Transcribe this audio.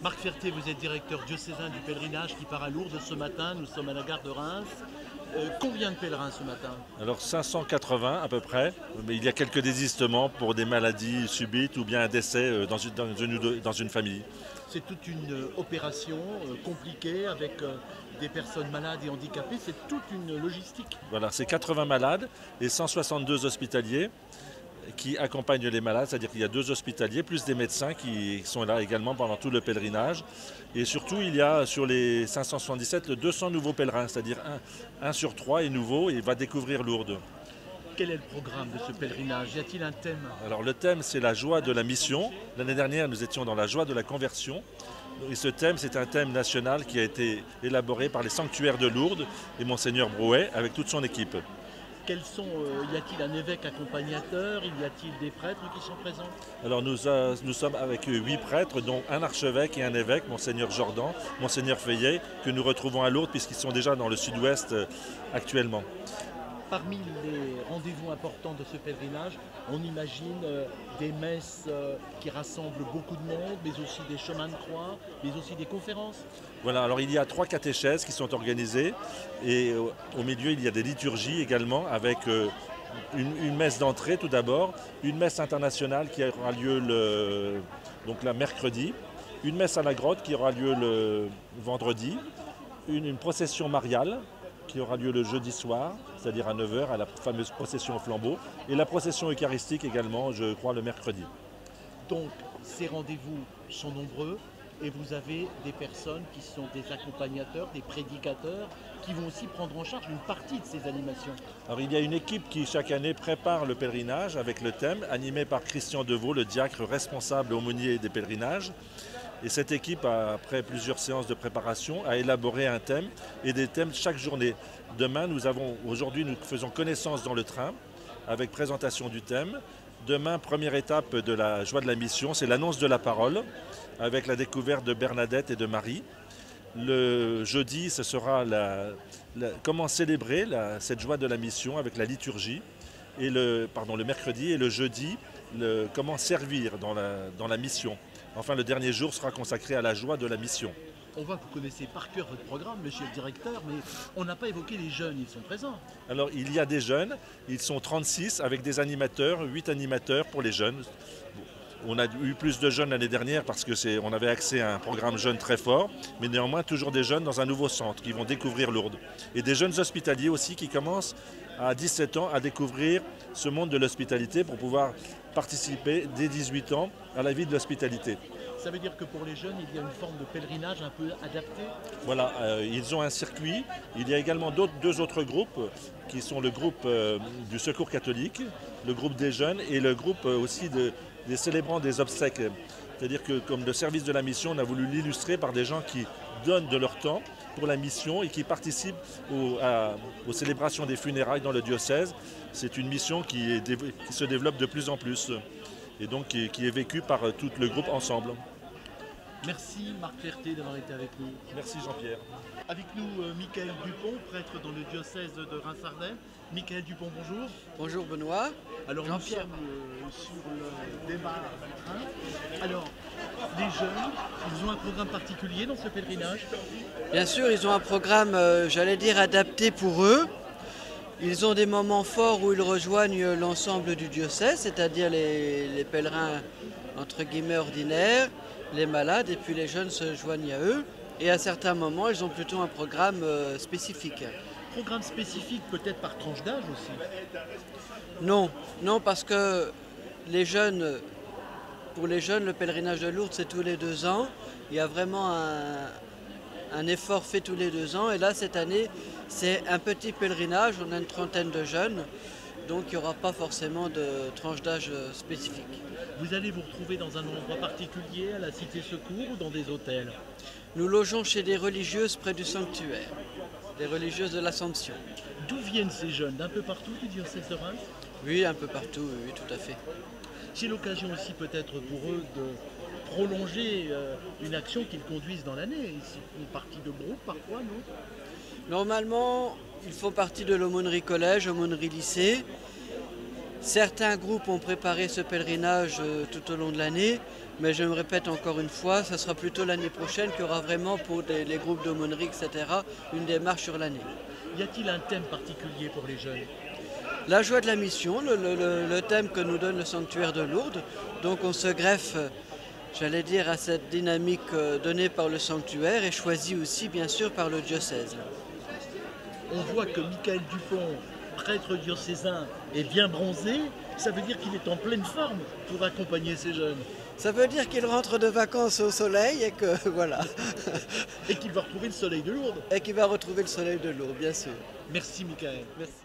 Marc Ferté, vous êtes directeur diocésain du pèlerinage qui part à Lourdes ce matin. Nous sommes à la gare de Reims. Combien de pèlerins ce matin? Alors 580 à peu près, mais il y a quelques désistements pour des maladies subites ou bien un décès dans une famille. C'est toute une opération compliquée avec des personnes malades et handicapées. C'est toute une logistique. Voilà, c'est 80 malades et 162 hospitaliers qui accompagnent les malades, c'est-à-dire qu'il y a 2 hospitaliers plus des médecins qui sont là également pendant tout le pèlerinage. Et surtout, il y a sur les 577 200 nouveaux pèlerins, c'est-à-dire un sur 3 est nouveau et va découvrir Lourdes. Quel est le programme de ce pèlerinage? Y a-t-il un thème? Alors le thème, c'est la joie de la mission. L'année dernière, nous étions dans la joie de la conversion. Et ce thème, c'est un thème national qui a été élaboré par les sanctuaires de Lourdes et Monseigneur Brouet avec toute son équipe. Y a-t-il un évêque accompagnateur? Y a-t-il des prêtres qui sont présents? Alors nous sommes avec 8 prêtres, dont un archevêque et un évêque, Monseigneur Jordan, Monseigneur Feillet, que nous retrouvons à Lourdes puisqu'ils sont déjà dans le sud-ouest actuellement. Parmi les rendez-vous importants de ce pèlerinage, on imagine des messes qui rassemblent beaucoup de monde, mais aussi des chemins de croix, mais aussi des conférences. Voilà, alors il y a 3 catéchèses qui sont organisées et au milieu il y a des liturgies également avec une messe d'entrée tout d'abord, une messe internationale qui aura lieu donc la mercredi, une messe à la grotte qui aura lieu le vendredi, une procession mariale qui aura lieu le jeudi soir, c'est-à-dire à 9 h, à la fameuse procession au flambeau, et la procession eucharistique également, je crois, le mercredi. Donc, ces rendez-vous sont nombreux et vous avez des personnes qui sont des accompagnateurs, des prédicateurs, qui vont aussi prendre en charge une partie de ces animations. Alors, il y a une équipe qui, chaque année, prépare le pèlerinage avec le thème, animé par Christian Deveau, le diacre responsable aumônier des pèlerinages. Et cette équipe, après plusieurs séances de préparation, a élaboré un thème et des thèmes chaque journée. Aujourd'hui, nous faisons connaissance dans le train avec présentation du thème. Demain, première étape de la joie de la mission, c'est l'annonce de la parole avec la découverte de Bernadette et de Marie. Le jeudi, ce sera comment célébrer cette joie de la mission avec la liturgie. Et le mercredi et le jeudi, comment servir dans la mission. Enfin, le dernier jour sera consacré à la joie de la mission. On voit que vous connaissez par cœur votre programme, monsieur le directeur, mais on n'a pas évoqué les jeunes, ils sont présents. Alors, il y a des jeunes, ils sont 36 avec des animateurs, 8 animateurs pour les jeunes. On a eu plus de jeunes l'année dernière parce qu'on avait accès à un programme jeune très fort, mais néanmoins toujours des jeunes dans un nouveau centre qui vont découvrir Lourdes. Et des jeunes hospitaliers aussi qui commencent à 17 ans à découvrir ce monde de l'hospitalité pour pouvoir participer dès 18 ans à la vie de l'hospitalité. Ça veut dire que pour les jeunes, il y a une forme de pèlerinage un peu adapté? Voilà, ils ont un circuit. Il y a également 2 autres groupes qui sont le groupe du Secours catholique, le groupe des jeunes et le groupe aussi des célébrants des obsèques. C'est-à-dire que comme le service de la mission, on a voulu l'illustrer par des gens qui donnent de leur temps pour la mission et qui participent aux célébrations des funérailles dans le diocèse. C'est une mission qui se développe de plus en plus et donc qui est vécue par tout le groupe ensemble. Merci Marc Ferté d'avoir été avec nous. Merci Jean-Pierre. Avec nous Michael Dupont, prêtre dans le diocèse de Reims-Ardennes. Michael Dupont, bonjour. Bonjour Benoît. Alors nous sommes sur le démarrage du train. Alors, les jeunes, ils ont un programme particulier dans ce pèlerinage? Bien sûr, ils ont un programme, j'allais dire, adapté pour eux. Ils ont des moments forts où ils rejoignent l'ensemble du diocèse, c'est-à-dire les pèlerins entre guillemets ordinaires, les malades, et puis les jeunes se joignent à eux. Et à certains moments, ils ont plutôt un programme spécifique. Programme spécifique peut-être par tranche d'âge aussi? Non, parce que pour les jeunes, le pèlerinage de Lourdes, c'est tous les 2 ans. Il y a vraiment un effort fait tous les 2 ans. Et là, cette année, c'est un petit pèlerinage. On a une trentaine de jeunes. Donc, il n'y aura pas forcément de tranche d'âge spécifique. Vous allez vous retrouver dans un endroit particulier, à la Cité Secours ou dans des hôtels? Nous logeons chez des religieuses près du sanctuaire, des religieuses de l'Assomption. D'où viennent ces jeunes? D'un peu partout du diocèse de Reims? Oui, un peu partout, oui, tout à fait. C'est l'occasion aussi peut-être pour eux de prolonger une action qu'ils conduisent dans l'année. Ils font partie de groupes parfois, non? Normalement, ils font partie de l'aumônerie collège, aumônerie lycée. Certains groupes ont préparé ce pèlerinage tout au long de l'année, mais je me répète encore une fois, ça sera plutôt l'année prochaine qu'il y aura vraiment pour les groupes d'aumônerie, etc., une démarche sur l'année. Y a-t-il un thème particulier pour les jeunes? La joie de la mission, le thème que nous donne le sanctuaire de Lourdes. Donc on se greffe, j'allais dire, à cette dynamique donnée par le sanctuaire et choisie aussi bien sûr par le diocèse. On voit que Michael Dupont, prêtre diocésain, est bien bronzé. Ça veut dire qu'il est en pleine forme pour accompagner ces jeunes. Ça veut dire qu'il rentre de vacances au soleil et que voilà. Et qu'il va retrouver le soleil de Lourdes. Et qu'il va retrouver le soleil de Lourdes, bien sûr. Merci Michael. Merci.